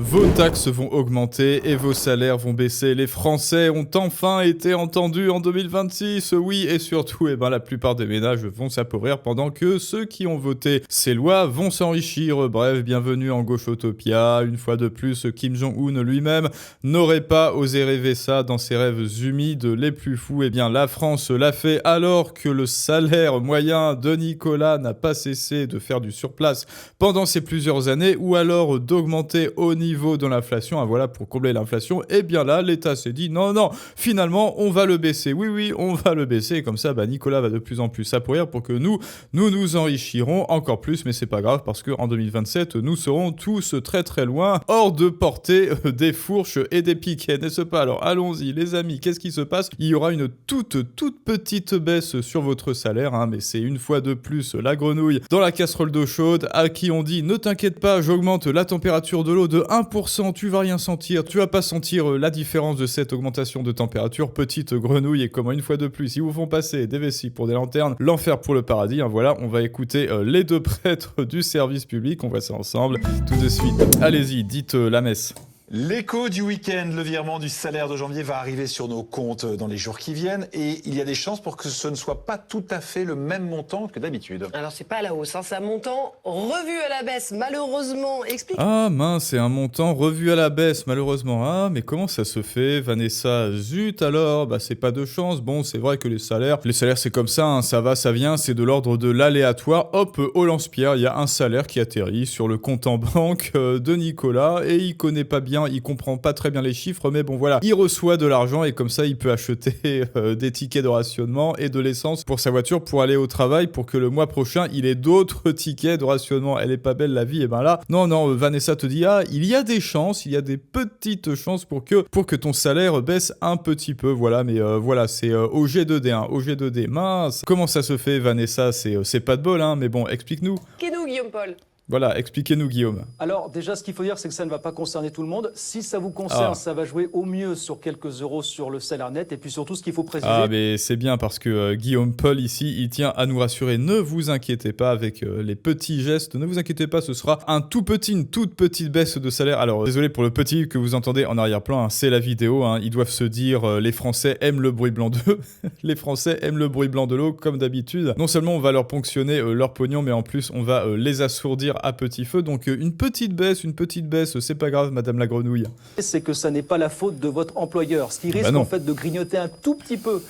Vos taxes vont augmenter et vos salaires vont baisser. Les Français ont enfin été entendus en 2026. Oui, et surtout, la plupart des ménages vont s'appauvrir pendant que ceux qui ont voté ces lois vont s'enrichir. Bref, bienvenue en Gauchotopia. Une fois de plus, Kim Jong-un lui-même n'aurait pas osé rêver ça dans ses rêves humides les plus fous. La France l'a fait alors que le salaire moyen de Nicolas n'a pas cessé de faire du surplace pendant ces plusieurs années, ou alors d'augmenter au niveau de l'inflation. Voilà, pour combler l'inflation, là, l'État s'est dit non, finalement, on va le baisser. Oui, on va le baisser. Et comme ça, Nicolas va de plus en plus s'appauvrir pour que nous nous enrichirons encore plus. Mais c'est pas grave parce qu'en 2027, nous serons tous très très loin, hors de portée des fourches et des piquets, n'est-ce pas? Alors allons-y, les amis, qu'est-ce qui se passe? Il y aura une toute petite baisse sur votre salaire, mais c'est une fois de plus la grenouille dans la casserole d'eau chaude à qui on dit ne t'inquiète pas, j'augmente la température de l'eau de 1%, tu vas rien sentir, tu vas pas sentir la différence de cette augmentation de température, petite grenouille. Et comment une fois de plus, ils vous font passer des vessies pour des lanternes, l'enfer pour le paradis. Voilà, on va écouter les deux prêtres du service public, on voit ça ensemble tout de suite. Allez-y, dites la messe. L'écho du week-end, le virement du salaire de janvier va arriver sur nos comptes dans les jours qui viennent et il y a des chances pour que ce ne soit pas tout à fait le même montant que d'habitude. Alors c'est pas à la hausse, c'est un montant revu à la baisse, malheureusement. Explique. Ah mince, c'est un montant revu à la baisse, malheureusement. Ah, mais comment ça se fait, Vanessa? Zut alors, c'est pas de chance. Bon, c'est vrai que les salaires c'est comme ça, ça va, ça vient, c'est de l'ordre de l'aléatoire. Hop, au lance-pierre, il y a un salaire qui atterrit sur le compte en banque de Nicolas et il connaît pas bien, il comprend pas très bien les chiffres, mais bon voilà, il reçoit de l'argent et comme ça il peut acheter des tickets de rationnement et de l'essence pour sa voiture pour aller au travail pour que le mois prochain il ait d'autres tickets de rationnement. Elle est pas belle la vie. Et là, non, Vanessa te dit il y a des chances, il y a des petites chances pour que ton salaire baisse un petit peu. Voilà, mais voilà, c'est au G2D, au G2D. Mince, comment ça se fait, Vanessa? C'est pas de bol, mais bon, explique-nous. Qu'est-nous, Guillaume Paul? Voilà, expliquez-nous, Guillaume. Alors déjà, ce qu'il faut dire, c'est que ça ne va pas concerner tout le monde. Si ça vous concerne, ça va jouer au mieux sur quelques euros sur le salaire net. Et puis surtout, ce qu'il faut préciser... Ah, mais c'est bien parce que Guillaume Paul, ici, il tient à nous rassurer. Ne vous inquiétez pas avec les petits gestes. Ne vous inquiétez pas, ce sera une toute petite baisse de salaire. Alors, désolé pour le petit que vous entendez en arrière-plan, c'est la vidéo. Ils doivent se dire, les Français aiment le bruit blanc d'eux. Les Français aiment le bruit blanc de l'eau, comme d'habitude. Non seulement on va leur ponctionner leur pognon, mais en plus, on va les assourdir à petit feu, donc une petite baisse, c'est pas grave, madame la grenouille. C'est que ça n'est pas la faute de votre employeur. Ce qui risque en fait de grignoter un tout petit peu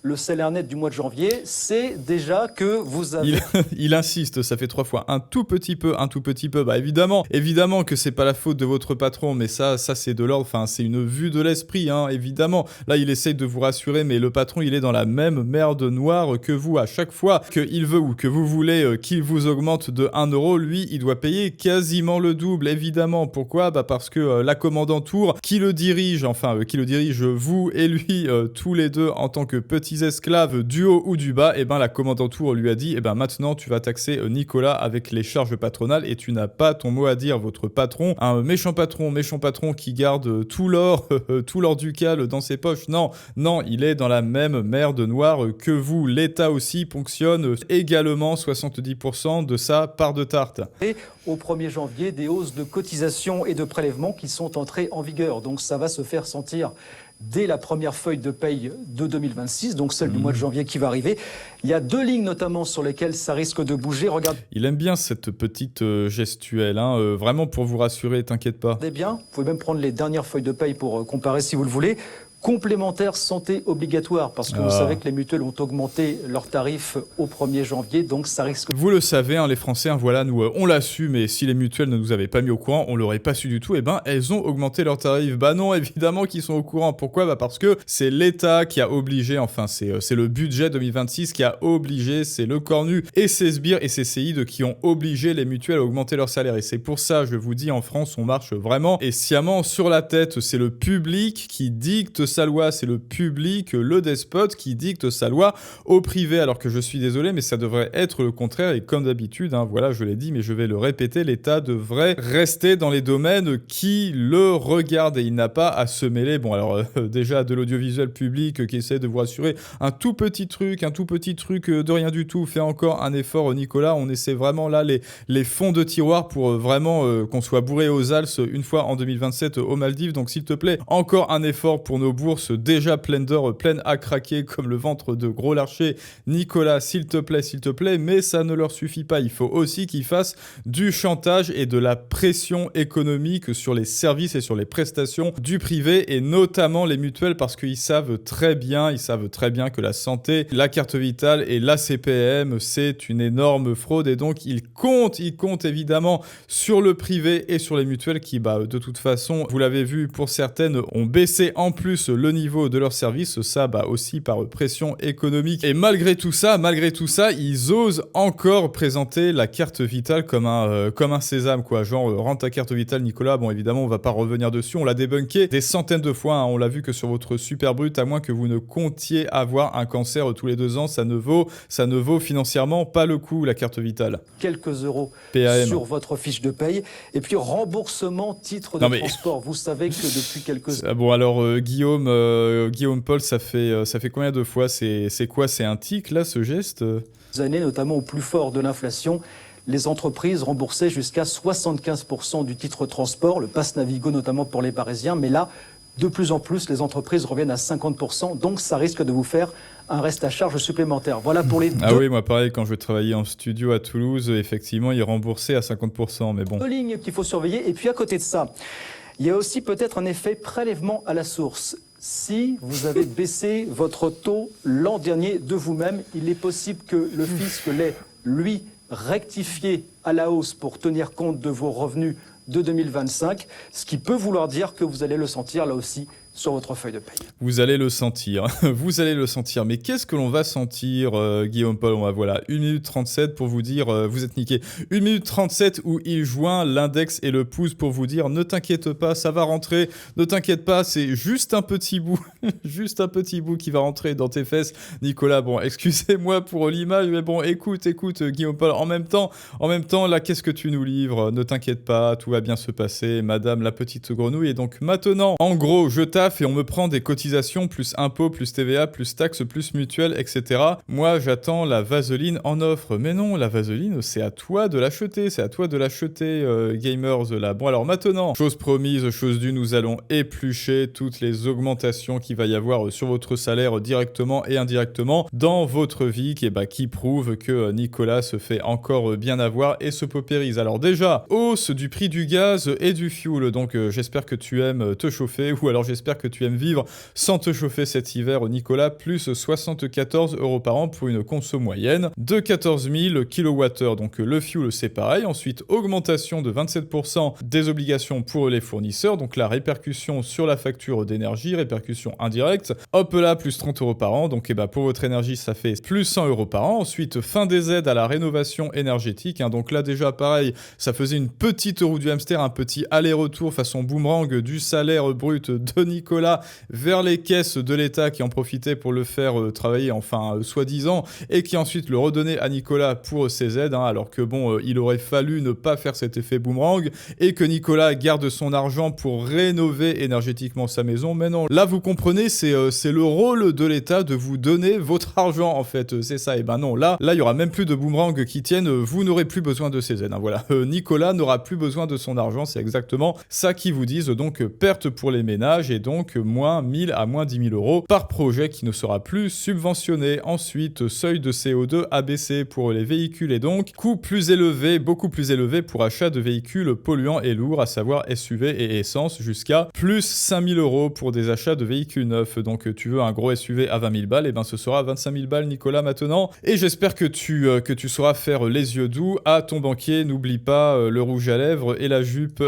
le salaire net du mois de janvier, c'est déjà que vous avez... Il insiste, ça fait 3 fois. Un tout petit peu. Évidemment que c'est pas la faute de votre patron, mais ça c'est de l'ordre, c'est une vue de l'esprit, évidemment. Là, il essaye de vous rassurer, mais le patron, il est dans la même merde noire que vous. À chaque fois qu'il veut ou que vous voulez qu'il vous augmente de 1 euro, lui, il doit payer quasiment le double, évidemment. Pourquoi? Parce que la commandanture qui le dirige, vous et lui, tous les deux, en tant que petits esclaves du haut ou du bas, la commandanture lui a dit maintenant tu vas taxer Nicolas avec les charges patronales et tu n'as pas ton mot à dire. Votre patron, un méchant patron qui garde tout l'or ducal dans ses poches. Non, il est dans la même merde noire que vous. L'État aussi ponctionne également 70% de sa part de tarte. Et au 1er janvier, des hausses de cotisations et de prélèvements qui sont entrées en vigueur. Donc ça va se faire sentir dès la première feuille de paye de 2026, donc celle du mois de janvier qui va arriver. Il y a 2 lignes notamment sur lesquelles ça risque de bouger. Regarde. Il aime bien cette petite gestuelle, vraiment pour vous rassurer, t'inquiète pas. Regardez bien, vous pouvez même prendre les dernières feuilles de paye pour comparer si vous le voulez. Complémentaire santé obligatoire, parce que vous savez que les mutuelles ont augmenté leurs tarifs au 1er janvier, donc ça risque... Vous le savez, les Français, voilà, nous, on l'a su, mais si les mutuelles ne nous avaient pas mis au courant, on l'aurait pas su du tout, elles ont augmenté leurs tarifs. Non, évidemment qu'ils sont au courant. Pourquoi? Parce que c'est l'État qui a obligé, c'est le budget 2026 qui a obligé, c'est le Cornu et ses sbires et ses séides qui ont obligé les mutuelles à augmenter leurs salaires. Et c'est pour ça, je vous dis, en France, on marche vraiment et sciemment sur la tête. C'est le public qui dicte sa loi, c'est le public, le despote qui dicte sa loi au privé. Alors que je suis désolé, mais ça devrait être le contraire. Et comme d'habitude, voilà, je l'ai dit, mais je vais le répéter, l'État devrait rester dans les domaines qui le regardent et il n'a pas à se mêler. Bon, alors déjà de l'audiovisuel public qui essaie de vous rassurer, un tout petit truc de rien du tout. Fais encore un effort, Nicolas. On essaie vraiment là les fonds de tiroir pour vraiment qu'on soit bourré aux alces une fois en 2027 aux Maldives. Donc s'il te plaît, encore un effort pour nos bourses déjà pleines d'or, pleines à craquer comme le ventre de Gros Larcher. Nicolas, s'il te plaît, mais ça ne leur suffit pas. Il faut aussi qu'ils fassent du chantage et de la pression économique sur les services et sur les prestations du privé et notamment les mutuelles parce qu'ils savent très bien que la santé, la carte vitale et la CPM, c'est une énorme fraude et donc ils comptent évidemment sur le privé et sur les mutuelles qui, de toute façon, vous l'avez vu, pour certaines, ont baissé en plus le niveau de leur service, ça, aussi par pression économique. Et malgré tout ça, ils osent encore présenter la carte vitale comme un sésame, quoi. Genre, rends ta carte vitale, Nicolas. Bon, évidemment, on va pas revenir dessus. On l'a débunké des centaines de fois. On l'a vu que sur votre super brut, à moins que vous ne comptiez avoir un cancer tous les 2 ans, ça ne vaut financièrement pas le coup, la carte vitale. Quelques euros PAM. sur votre fiche de paye. Et puis, remboursement titre de transport. Vous savez que depuis quelques années... Bon, alors, Guillaume Paul, ça fait combien de fois? C'est quoi? C'est un tic, là, ce geste? Années, notamment au plus fort de l'inflation, les entreprises remboursaient jusqu'à 75% du titre transport, le pass Navigo notamment pour les Parisiens, mais là, de plus en plus, les entreprises reviennent à 50%, donc ça risque de vous faire un reste à charge supplémentaire. Voilà pour les deux. Ah oui, moi pareil, quand je travaillais en studio à Toulouse, effectivement, ils remboursaient à 50%, mais bon. Deux lignes qu'il faut surveiller, et puis à côté de ça, il y a aussi peut-être un effet prélèvement à la source. Si vous avez baissé votre taux l'an dernier de vous-même, il est possible que le fisc l'ait, lui, rectifié à la hausse pour tenir compte de vos revenus de 2025, ce qui peut vouloir dire que vous allez le sentir là aussi sur votre feuille de paye. Vous allez le sentir, mais qu'est-ce que l'on va sentir, Guillaume Paul? Voilà, 1 minute 37 pour vous dire, vous êtes niqué. 1 minute 37 où il joint l'index et le pouce pour vous dire, ne t'inquiète pas, ça va rentrer, ne t'inquiète pas, c'est juste un petit bout, qui va rentrer dans tes fesses. Nicolas, bon, excusez-moi pour l'image, mais bon, écoute, Guillaume Paul, en même temps, là, qu'est-ce que tu nous livres? Ne t'inquiète pas, tout va bien se passer, madame la petite grenouille. Et donc maintenant, en gros, je taffe et on me prend des cotisations, plus impôts, plus TVA, plus taxes, plus mutuelles, etc. Moi, j'attends la vaseline en offre. Mais non, la vaseline, c'est à toi de l'acheter. Gamers, là. Bon, alors maintenant, chose promise, chose due, nous allons éplucher toutes les augmentations qu'il va y avoir sur votre salaire directement et indirectement dans votre vie qui prouve que Nicolas se fait encore bien avoir et se paupérise. Alors déjà, hausse du prix du gaz et du fuel. Donc j'espère que tu aimes te chauffer ou alors j'espère que tu aimes vivre sans te chauffer cet hiver, Nicolas, plus 74 € par an pour une conso moyenne de 14 000 kWh. Donc le fuel, c'est pareil. Ensuite, augmentation de 27% des obligations pour les fournisseurs. Donc la répercussion sur la facture d'énergie, répercussion indirecte. Hop là, plus 30 € par an. Donc pour votre énergie, ça fait plus 100 € par an. Ensuite, fin des aides à la rénovation énergétique. Donc là, déjà, pareil, ça faisait une petite roue du hamster, un petit aller-retour façon boomerang du salaire brut de Nicolas vers les caisses de l'État qui en profitaient pour le faire travailler, soi-disant, et qui ensuite le redonnaient à Nicolas pour ses aides, alors que bon, il aurait fallu ne pas faire cet effet boomerang et que Nicolas garde son argent pour rénover énergétiquement sa maison. Mais non, là vous comprenez, c'est le rôle de l'État de vous donner votre argent en fait, c'est ça. Et ben non, là il y aura même plus de boomerang qui tiennent, vous n'aurez plus besoin de ces aides. Voilà, Nicolas n'aura plus besoin de son argent, c'est exactement ça qu'ils vous disent. Donc perte pour les ménages et donc moins 1000 à moins 10 000 € par projet qui ne sera plus subventionné. Ensuite, seuil de CO2 abaissé pour les véhicules et donc coût plus élevé, beaucoup plus élevé pour achat de véhicules polluants et lourds, à savoir SUV et essence, jusqu'à plus 5 000 € pour des achats de véhicules neufs. Donc tu veux un gros SUV à 20 000 balles, et ben ce sera 25 000 balles, Nicolas, maintenant. Et j'espère que tu sauras faire les yeux doux à ton banquier. N'oublie pas le rouge à lèvres et la jupe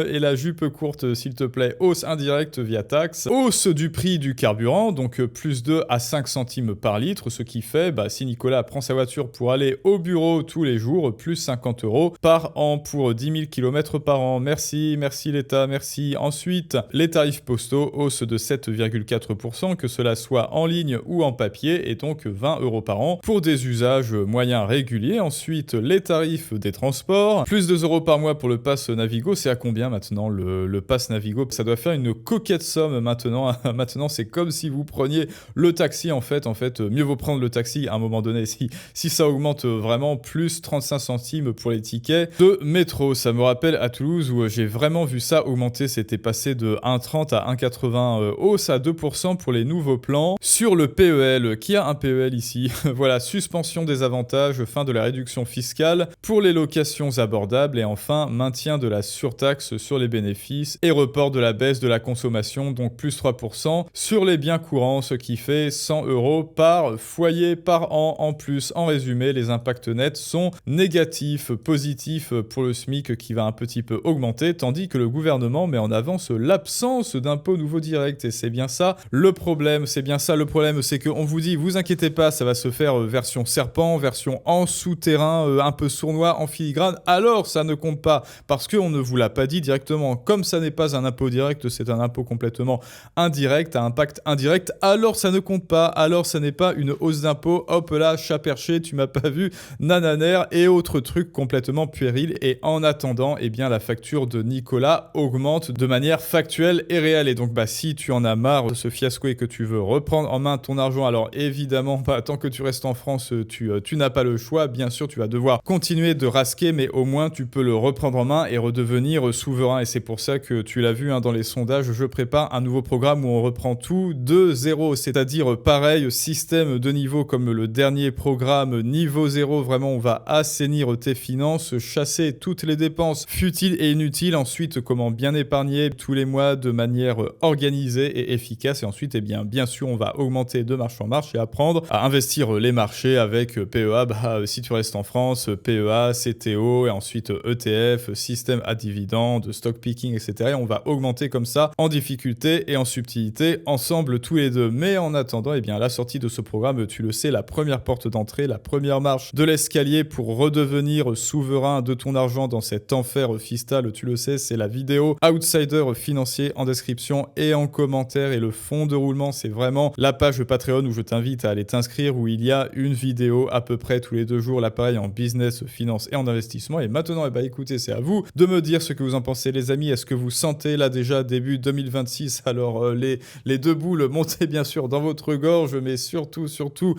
et la jupe courte, s'il te plaît. Hausse indirecte via la taxe. Hausse du prix du carburant, donc plus 2 à 5 centimes par litre, ce qui fait, si Nicolas prend sa voiture pour aller au bureau tous les jours, plus 50 € par an pour 10 000 km par an. Merci l'État, merci. Ensuite, les tarifs postaux, hausse de 7,4%, que cela soit en ligne ou en papier, et donc 20 € par an pour des usages moyens réguliers. Ensuite, les tarifs des transports, plus 2 € par mois pour le pass Navigo. C'est à combien maintenant le pass Navigo? Ça doit faire une coquette somme maintenant. Maintenant, c'est comme si vous preniez le taxi en fait, mieux vaut prendre le taxi à un moment donné si ça augmente vraiment, plus 35 centimes pour les tickets de métro. Ça me rappelle à Toulouse où j'ai vraiment vu ça augmenter, c'était passé de 1,30 à 1,80, hausse à 2% pour les nouveaux plans. Sur le PEL, qui a un PEL ici? Voilà, suspension des avantages, fin de la réduction fiscale pour les locations abordables et enfin maintien de la surtaxe sur les bénéfices et report de la baisse de la consommation, donc plus 3% sur les biens courants, ce qui fait 100 € par foyer par an en plus. En résumé, les impacts nets sont négatifs, positifs pour le SMIC qui va un petit peu augmenter, tandis que le gouvernement met en avance l'absence d'impôts nouveaux directs. Et c'est bien ça le problème, c'est qu'on vous dit, vous inquiétez pas, ça va se faire version serpent, version en souterrain, un peu sournois, en filigrane. Alors ça ne compte pas, parce qu'on ne vous l'a pas dit directement. Comme ça n'est pas un impôt direct, c'est un impôt complètement indirect, à impact indirect, alors ça ne compte pas, alors ça n'est pas une hausse d'impôt, hop là, chat perché, tu m'as pas vu, nananaire, et autres trucs complètement puérils. Et en attendant, eh bien la facture de Nicolas augmente de manière factuelle et réelle. Et donc si tu en as marre de ce fiasco et que tu veux reprendre en main ton argent, alors évidemment, tant que tu restes en France, tu n'as pas le choix. Bien sûr, tu vas devoir continuer de rasquer, mais au moins tu peux le reprendre en main et redevenir souverain. Et c'est pour ça que tu l'as vu dans les sondages, je prépare un nouveau programme où on reprend tout de zéro, c'est-à-dire pareil, système de niveau comme le dernier programme, niveau 0, vraiment on va assainir tes finances, chasser toutes les dépenses futiles et inutiles, ensuite comment bien épargner tous les mois de manière organisée et efficace, et ensuite bien sûr on va augmenter de marche en marche et apprendre à investir les marchés avec PEA, si tu restes en France, PEA, CTO et ensuite ETF, système à dividendes, stock picking, etc. Et on va augmenter comme ça en difficulté et en subtilité ensemble tous les deux. Mais en attendant, la sortie de ce programme, tu le sais, la première porte d'entrée, la première marche de l'escalier pour redevenir souverain de ton argent dans cet enfer fiscal, tu le sais, c'est la vidéo Outsider financier en description et en commentaire. Et le fond de roulement, c'est vraiment la page Patreon où je t'invite à aller t'inscrire, où il y a une vidéo à peu près tous les 2 jours, là pareil en business, finance et en investissement. Et maintenant, écoutez, c'est à vous de me dire ce que vous en pensez, les amis. Est-ce que vous sentez là déjà début 2026, alors les 2 boules montez bien sûr dans votre gorge, mais surtout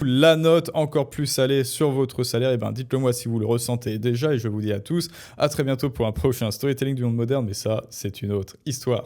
la note encore plus salée sur votre salaire? Dites-le moi si vous le ressentez déjà, et je vous dis à tous à très bientôt pour un prochain Storytelling du monde moderne, mais ça c'est une autre histoire.